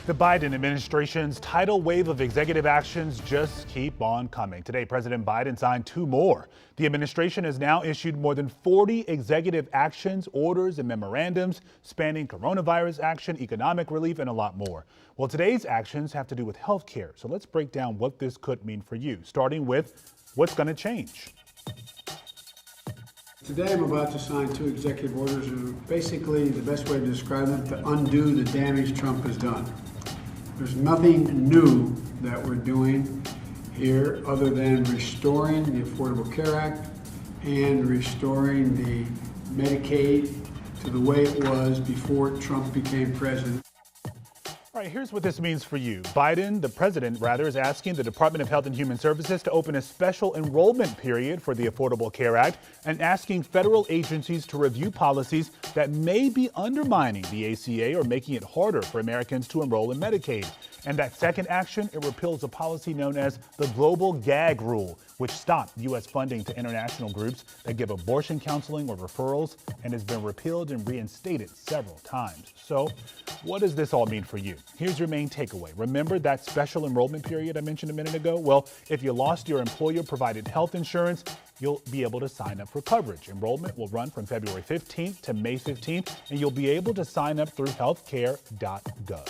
The Biden administration's tidal wave of executive actions just keep on coming. Today, President Biden signed two more. The administration has now issued more than 40 executive actions, orders, and memorandums spanning coronavirus action, economic relief, and a lot more. Well, today's actions have to do with health care. So let's break down what this could mean for you, starting with what's going to change. Today I'm about to sign two executive orders, and basically the best way to describe them, to undo the damage Trump has done. There's nothing new that we're doing here other than restoring the Affordable Care Act and restoring the Medicaid to the way it was before Trump became president. All right, here's what this means for you. Biden, the president, rather, is asking the Department of Health and Human Services to open a special enrollment period for the Affordable Care Act and asking federal agencies to review policies that may be undermining the ACA or making it harder for Americans to enroll in Medicaid. And that second action, it repeals a policy known as the Global Gag Rule, which stopped U.S. funding to international groups that give abortion counseling or referrals, and has been repealed and reinstated several times. So what does this all mean for you? Here's your main takeaway. Remember that special enrollment period I mentioned a minute ago? Well, if you lost your employer-provided health insurance, you'll be able to sign up for coverage. Enrollment will run from February 15th to May 15th, and you'll be able to sign up through healthcare.gov.